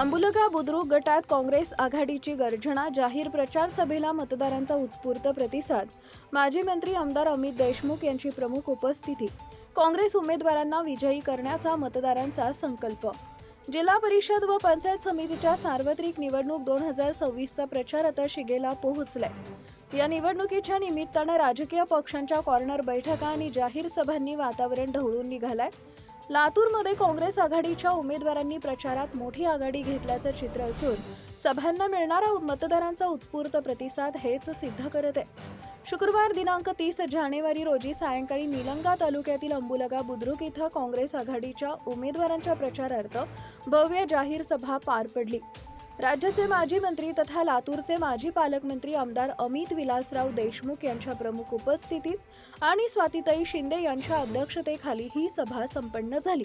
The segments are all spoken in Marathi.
अंबुलगा बुद्रुक गटात काँग्रेस आघाडीची गर्जना, जाहीर प्रचार सभेला मतदारांचा उत्स्फूर्त प्रतिसाद, माजी मंत्री आमदार अमित देशमुख यांची प्रमुख उपस्थिती, काँग्रेस उमेदवारांना विजयी करण्याचा मतदारांचा संकल्प. जिल्हा परिषद व पंचायत समितीच्या सार्वत्रिक निवडणूक 2026चा प्रचार आता शिगेला पोहोचलाय. या निवडणुकीच्या निमित्तानं राजकीय पक्षांच्या कॉर्नर बैठका आणि जाहीर सभांनी वातावरण ढवळून निघालंय. लातूरमध्ये काँग्रेस आघाडीच्या उमेदवारांनी प्रचारात मोठी आघाडी घेतल्याचं चित्र असून सभांना मिळणारा मतदारांचा उत्स्फूर्त प्रतिसाद हेच सिद्ध करत आहे. शुक्रवार दिनांक 30 जानेवारी रोजी सायंकाळी निलंगा तालुक्यातील अंबुलगा बुद्रुक इथं काँग्रेस आघाडीच्या उमेदवारांच्या प्रचारार्थ भव्य जाहीर सभा पार पडली. राज्याचे माजी मंत्री तथा लातूरचे माजी पालकमंत्री आमदार अमित विलासराव देशमुख यांच्या प्रमुख उपस्थितीत आणि स्वातीताई शिंदे यांच्या अध्यक्षतेखाली ही सभा संपन्न झाली.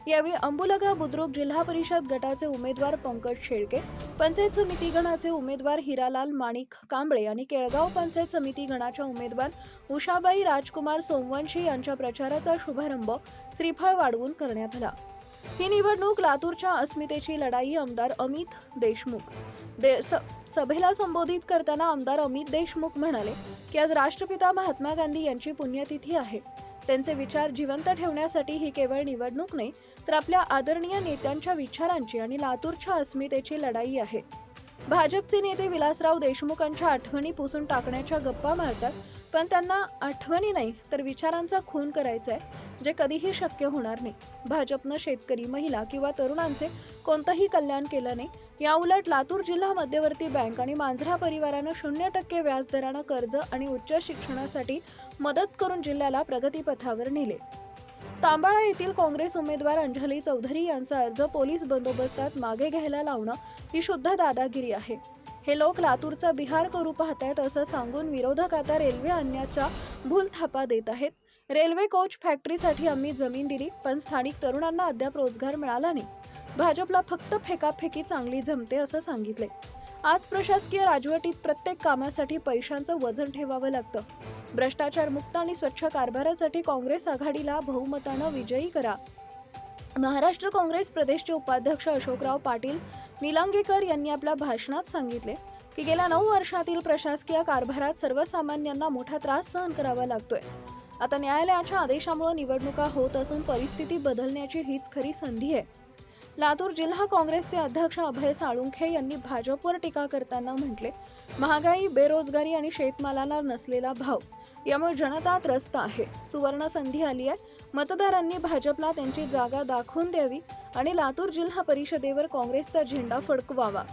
यावेळी अंबुलगा बुद्रुक जिल्हा परिषद गटाचे उमेदवार पंकज शेळके, पंचायत समिती गणाचे उमेदवार हिरालाल माणिक कांबळे आणि केळगाव पंचायत समिती गणाच्या उमेदवार उषाबाई राजकुमार सोमवंशी यांच्या प्रचाराचा शुभारंभ श्रीफळ वाढवून करण्यात आला. ही निवडणूक लातूरच्या अस्मितेची लढाई. आमदार अमित देशमुख सभेला संबोधित करताना आमदार अमित देशमुख म्हणाले की आज राष्ट्रपिता महात्मा गांधी यांची पुण्यतिथी आहे. त्यांचे विचार जिवंत ठेवण्यासाठी ही केवळ निवडणूक नाही, तर आपल्या आदरणीय नेत्यांच्या विचारांची आणि लातूरच्या अस्मितेची लढाई आहे. भाजपचे नेते विलासराव देशमुखांच्या आठवणी पुसून टाकण्याच्या गप्पा मारतात, पण त्यांना आठवणी नाही तर विचारांचा खून करायचा आहे, जे कधीही शक्य होणार नाही. भाजपनं शेतकरी, महिला किंवा तरुणांचे कोणतंही कल्याण केलं नाही. याउलट लातूर जिल्हा मध्यवर्ती बँक आणि मांजरा परिवारानं 0% व्याजदरानं कर्ज आणि उच्च शिक्षणासाठी मदत करून जिल्ह्याला प्रगतीपथावर नेले. तांबाळा येथील काँग्रेस उमेदवार अंजली चौधरी यांचा अर्ज पोलीस बंदोबस्तात मागे घ्यायला लावणं ही शुद्ध दादागिरी आहे. हे लोक लातूरचा बिहार करू पाहतायत असं सांगून विरोधक आता रेल्वे आणण्याच्या भूलथापा देत आहेत. रेल्वे कोच फॅक्टरीसाठी आम्ही जमीन दिली, पण स्थानिक तरुणांना अद्याप रोजगार मिळाला नाही. भाजपला फक्त फेकाफेकी चांगली जमते असं सांगितले. आज प्रशासकीय राजवटीत प्रत्येक कामासाठी पैशांचं वजन ठेवावं लागतं. भ्रष्टाचार मुक्त आणि स्वच्छ कारभारासाठी काँग्रेस आघाडीला बहुमतानं विजयी करा. महाराष्ट्र काँग्रेस प्रदेशचे उपाध्यक्ष अशोकराव पाटील निलंगेकर यांनी आपल्या भाषणात सांगितले की गेल्या 9 वर्षातील प्रशासकीय कारभारात सर्वसामान्यांना मोठा त्रास सहन करावा लागतोय. आता न्यायालयाच्या आदेशामुळे निवडणुका होत असून परिस्थिती बदलण्याची हीच खरी संधी आहे. लातूर जिल्हा काँग्रेसचे अध्यक्ष अभय साळुंखे यांनी भाजपवर टीका करताना म्हटले, महागाई, बेरोजगारी आणि शेतमालाला नसलेला भाव यामुळे जनता त्रस्त आहे. सुवर्ण संधी आली आहे. मतदारांनी भाजपला त्यांची जागा दाखवून द्यावी आणि लातूर जिल्हा परिषदेवर काँग्रेसचा झेंडा फडकवावा.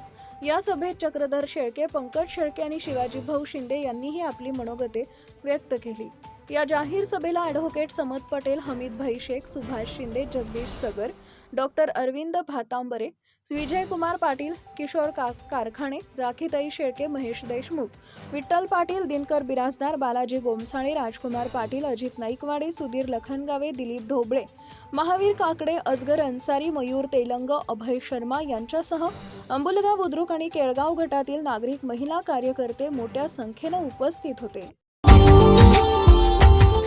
या सभेत चक्रधर शेळके, पंकज शेळके आणि शिवाजीभाऊ शिंदे यांनीही आपली मनोगते व्यक्त केली. या जाहीर सभेला ॲडव्होकेट समद पटेल, हमीदभाई शेख, सुभाष शिंदे, जगदीश सगर, डॉक्टर अरविंद भातांबरे, विजयकुमार पाटील, किशोर कारखाने, राखीताई शेळके, महेश देशमुख, विठ्ठल पाटील, दिनकर बिराजदार, बालाजी गोमसाळे, राजकुमार पाटील, अजित नाईकवाडे, सुधीर लखनगावे, दिलीप ढोबळे, महावीर काकडे, असगर अन्सारी, मयूर तेलंग, अभय शर्मा यांच्यासह अंबुलगा बुद्रुक आणि केळगाव गटातील नागरिक, महिला कार्यकर्ते मोठ्या संख्येनं उपस्थित होते.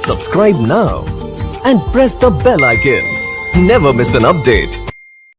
Subscribe now and press the bell icon. Never miss an update.